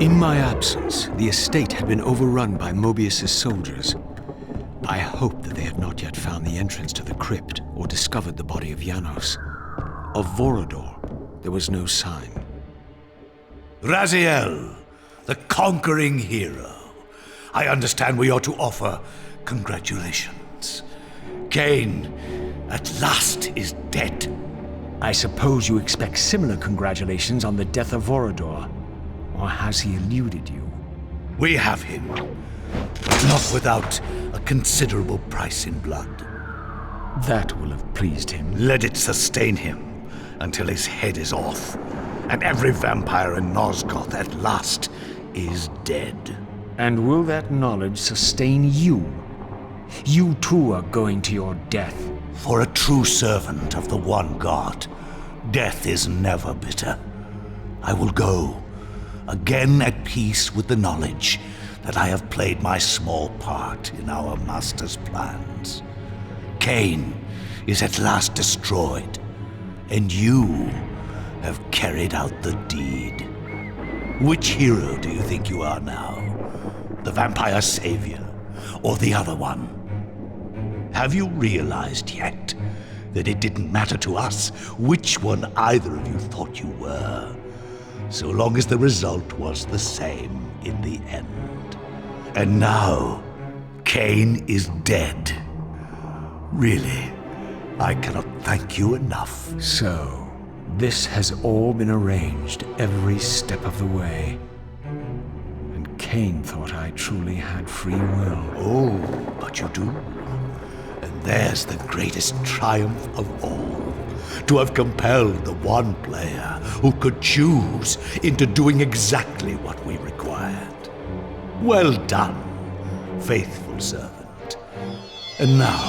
In my absence, the estate had been overrun by Mobius's soldiers. I hoped that they had not yet found the entrance to the crypt or discovered the body of Janos. Of Vorador, there was no sign. Raziel, the conquering hero. I understand we ought to offer congratulations. Kain, at last, is dead. I suppose you expect similar congratulations on the death of Vorador. Or has he eluded you? We have him, but not without a considerable price in blood. That will have pleased him. Let it sustain him until his head is off, and every vampire in Nosgoth at last is dead. And will that knowledge sustain you? You too are going to your death. For a true servant of the one God, death is never bitter. I will go, again at peace with the knowledge that I have played my small part in our master's plans. Kain is at last destroyed, and you have carried out the deed. Which hero do you think you are now? The vampire savior, or the other one? Have you realized yet that it didn't matter to us which one either of you thought you were, so long as the result was the same in the end? And now, Kain is dead. Really, I cannot thank you enough. So, this has all been arranged every step of the way. And Kain thought I truly had free will. Oh, but you do. And there's the greatest triumph of all. To have compelled the one player who could choose into doing exactly what we required. Well done, faithful servant. And now,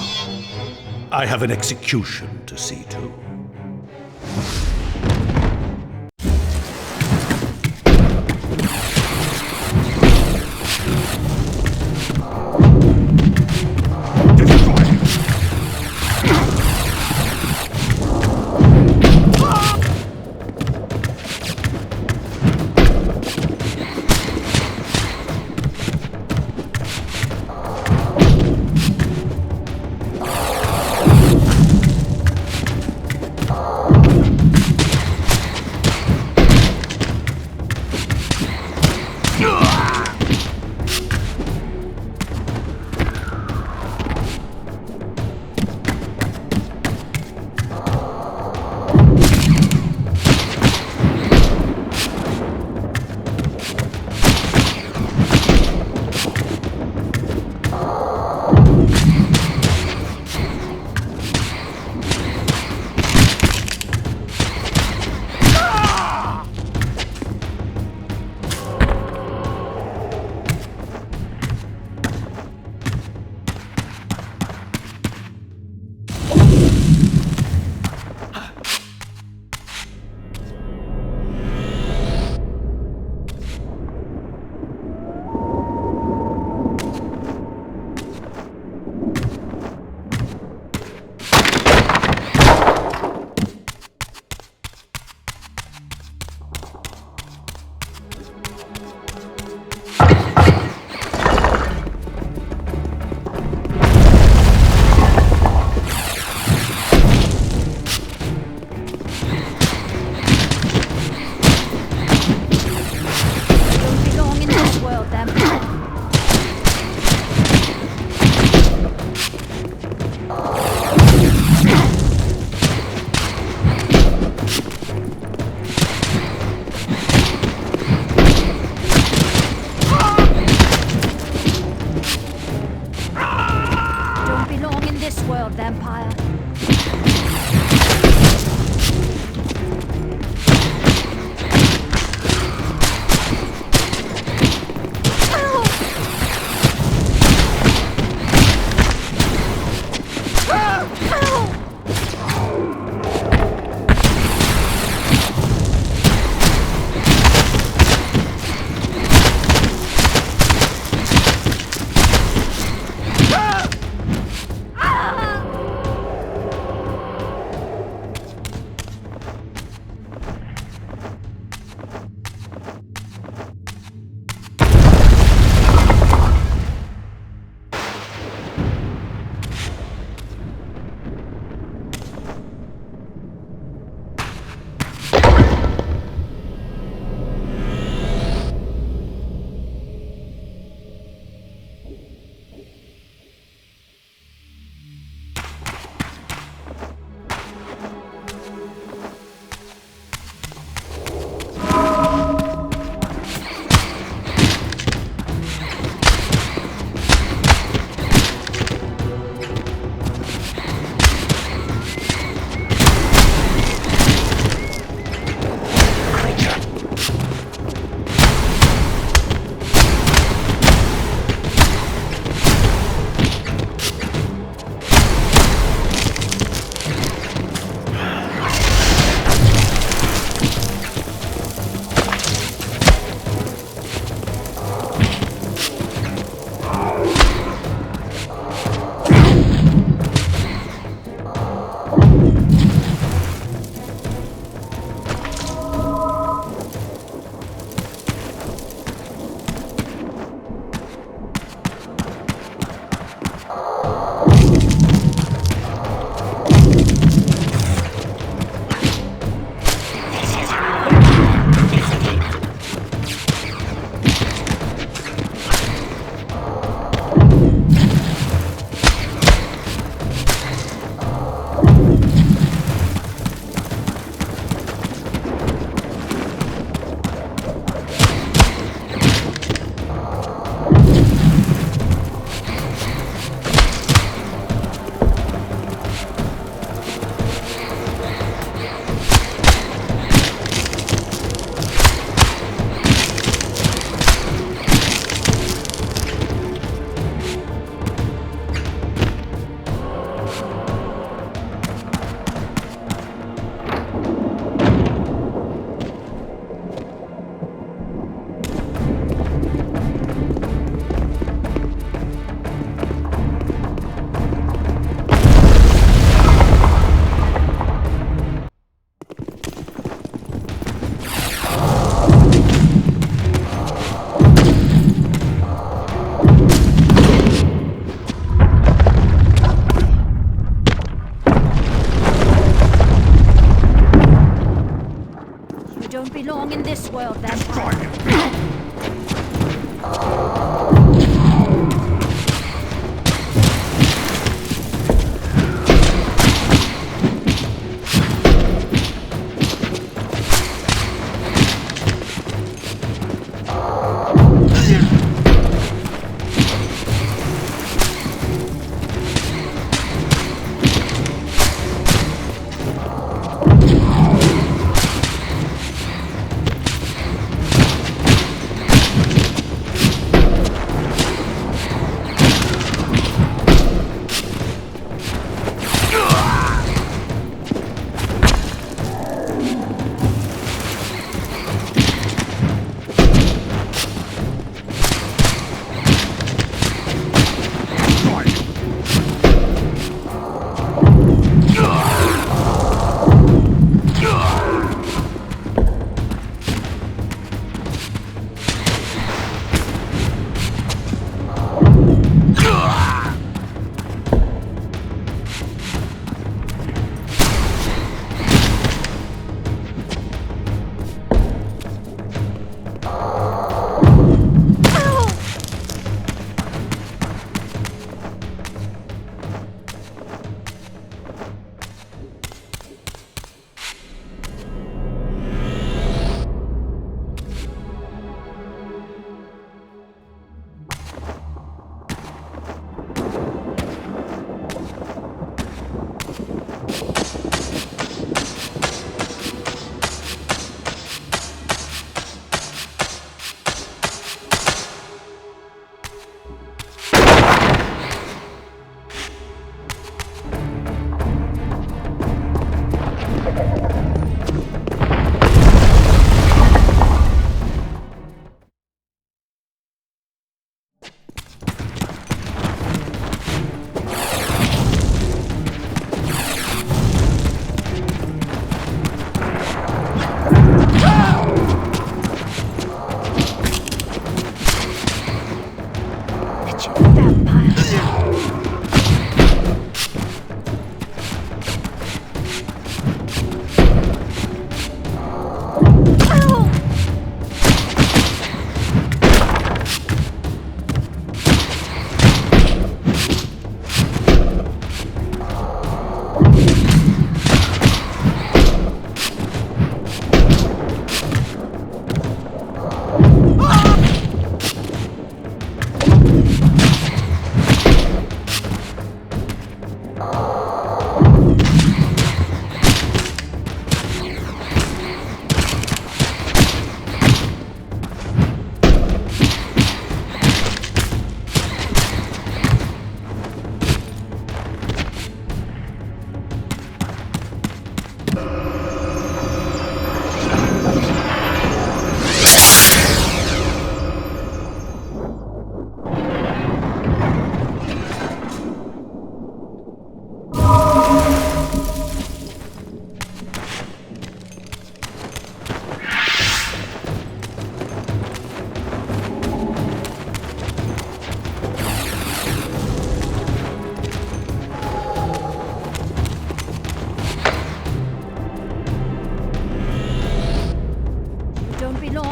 I have an execution to see to.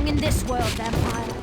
in this world, vampire.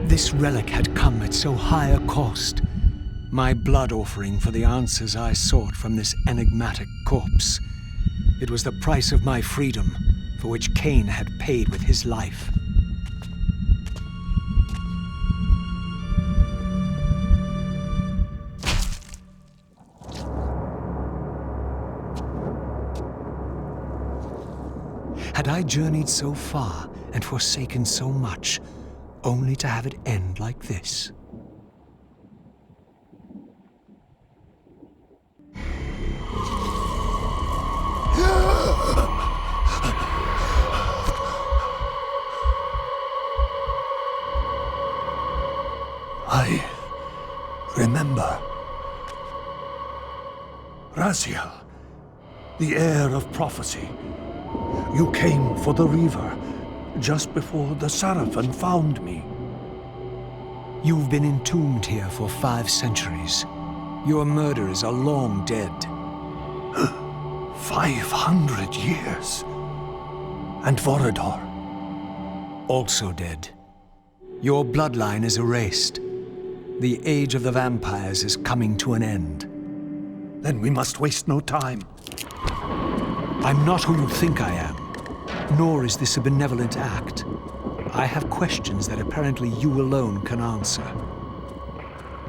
This relic had come at so high a cost. My blood offering for the answers I sought from this enigmatic corpse. It was the price of my freedom, for which Kain had paid with his life. Had I journeyed so far and forsaken so much, only to have it end like this? I remember. Raziel, the heir of prophecy. You came for the Reaver, just before the Seraphim found me. You've been entombed here for 5 centuries. Your murderers are long dead. 500 years. And Vorador? Also dead. Your bloodline is erased. The age of the vampires is coming to an end. Then we must waste no time. I'm not who you think I am. Nor is this a benevolent act. I have questions that apparently you alone can answer.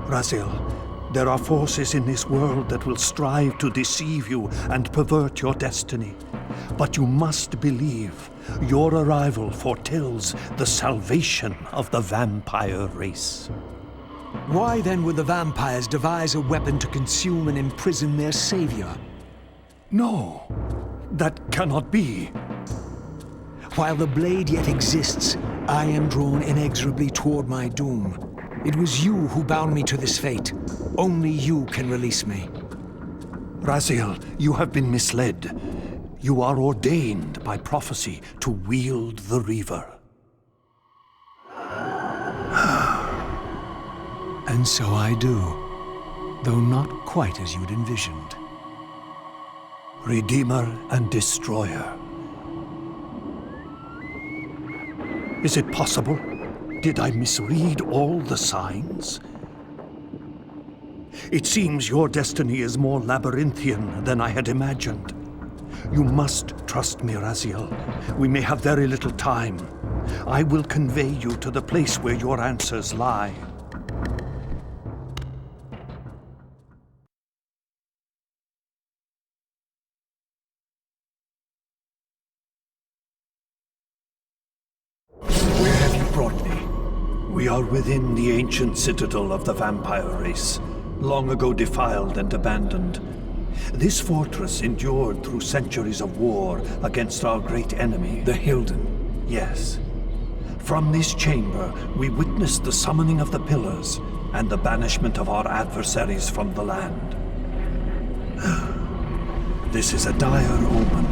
Raziel, there are forces in this world that will strive to deceive you and pervert your destiny. But you must believe your arrival foretells the salvation of the vampire race. Why then would the vampires devise a weapon to consume and imprison their savior? No, that cannot be. While the blade yet exists, I am drawn inexorably toward my doom. It was you who bound me to this fate. Only you can release me. Raziel, you have been misled. You are ordained by prophecy to wield the Reaver. And so I do, though not quite as you'd envisioned. Redeemer and Destroyer. Is it possible? Did I misread all the signs? It seems your destiny is more labyrinthian than I had imagined. You must trust me, Raziel. We may have very little time. I will convey you to the place where your answers lie. Where have you brought me? We are within the ancient citadel of the vampire race, long ago defiled and abandoned. This fortress endured through centuries of war against our great enemy, The Hilden. Yes. From this chamber, we witnessed the summoning of the pillars and the banishment of our adversaries from the land. This is a dire omen.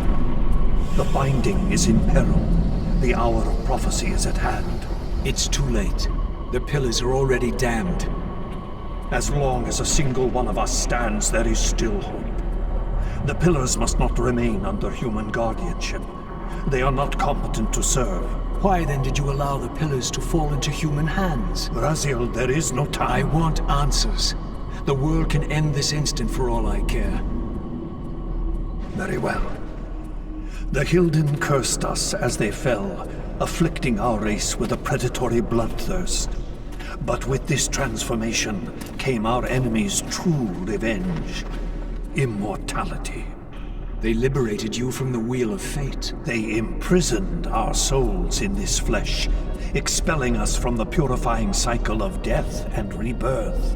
The binding is in peril. The hour of prophecy is at hand. It's too late. The pillars are already damned. As long as a single one of us stands, there is still hope. The pillars must not remain under human guardianship. They are not competent to serve. Why then did you allow the pillars to fall into human hands? Raziel, there is no I time. want answers. The world can end this instant for all I care. Very well. The Hilden cursed us as they fell, afflicting our race with a predatory bloodthirst. But with this transformation came our enemy's true revenge. Immortality. They liberated you from the wheel of fate. They imprisoned our souls in this flesh, expelling us from the purifying cycle of death and rebirth.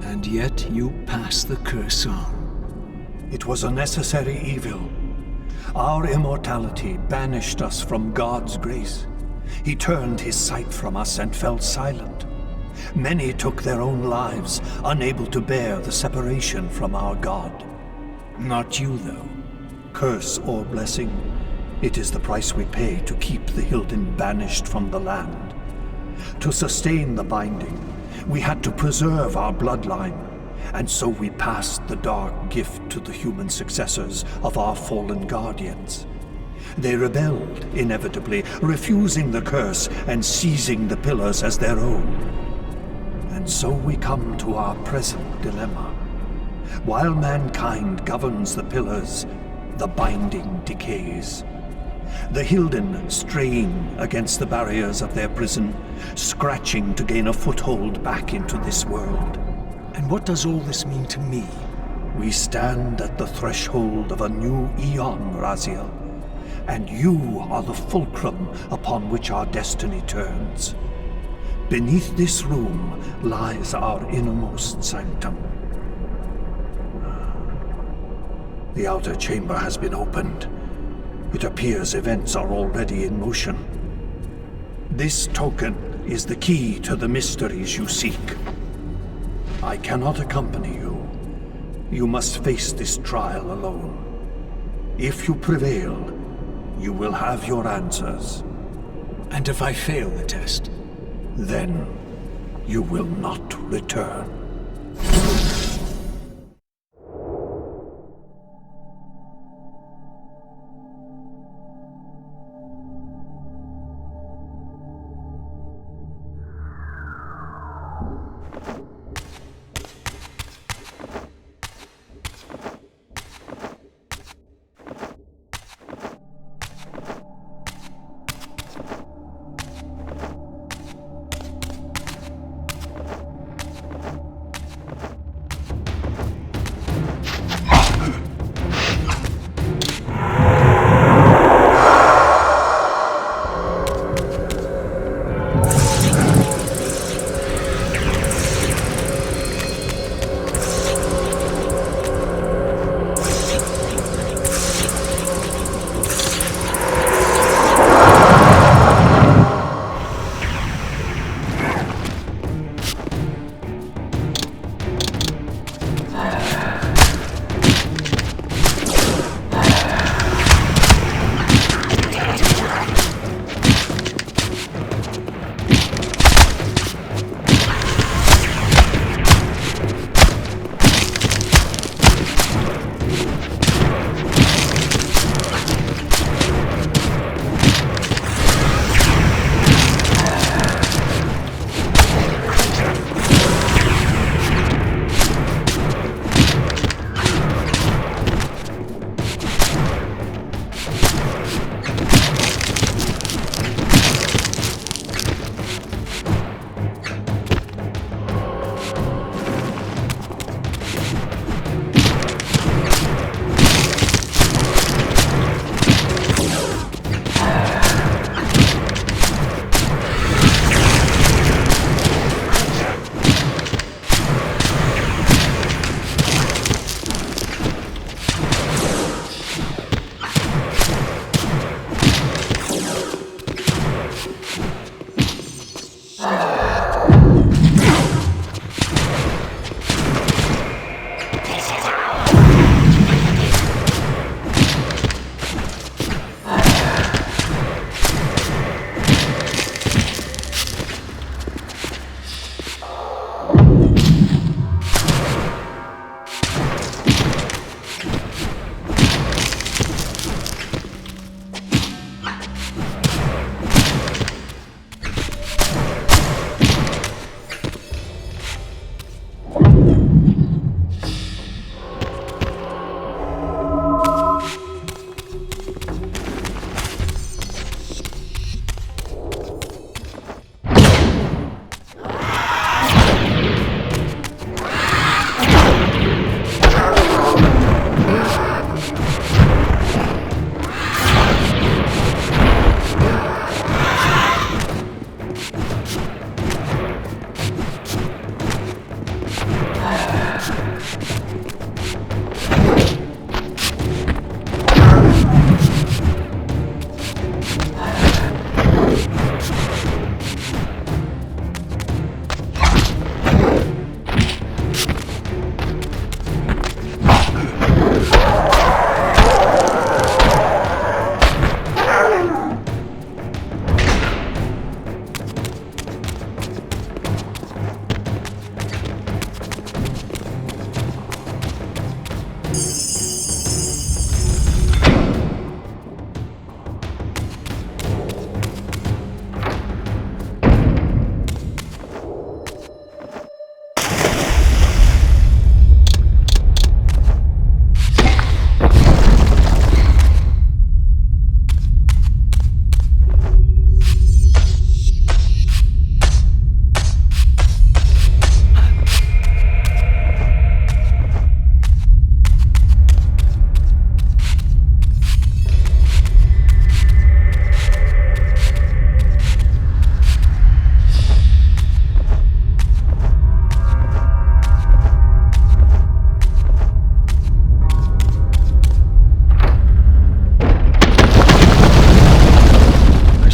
And yet you pass the curse on. It was a necessary evil. Our immortality banished us from God's grace. He turned his sight from us and fell silent. Many took their own lives, unable to bear the separation from our God. Not you, though. Curse or blessing, it is the price we pay to keep the Hilden banished from the land. To sustain the binding, we had to preserve our bloodline, and so we passed the dark gift to the human successors of our fallen guardians. They rebelled, inevitably, refusing the curse and seizing the pillars as their own. And so we come to our present dilemma. While mankind governs the pillars, the binding decays. The Hilden strain against the barriers of their prison, scratching to gain a foothold back into this world. And what does all this mean to me? We stand at the threshold of a new eon, Raziel, and you are the fulcrum upon which our destiny turns. Beneath this room lies our innermost sanctum. The outer chamber has been opened. It appears events are already in motion. This token is the key to the mysteries you seek. I cannot accompany you. You must face this trial alone. If you prevail, you will have your answers. And if I fail the test? Then you will not return.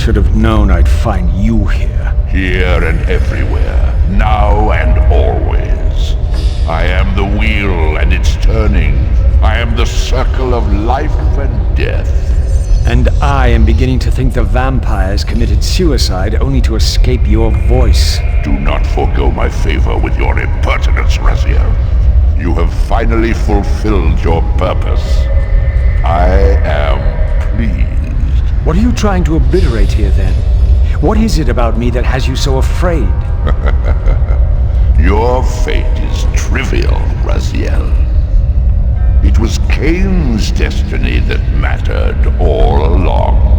should have known I'd find you here. Here and everywhere, now and always. I am the wheel and its turning. I am the circle of life and death. And I am beginning to think the vampires committed suicide only to escape your voice. Do not forego my favor with your impertinence, Raziel. You have finally fulfilled your purpose. I am pleased. What are you trying to obliterate here, then? What is it about me that has you so afraid? Your fate is trivial, Raziel. It was Kain's destiny that mattered all along.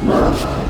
Talismans.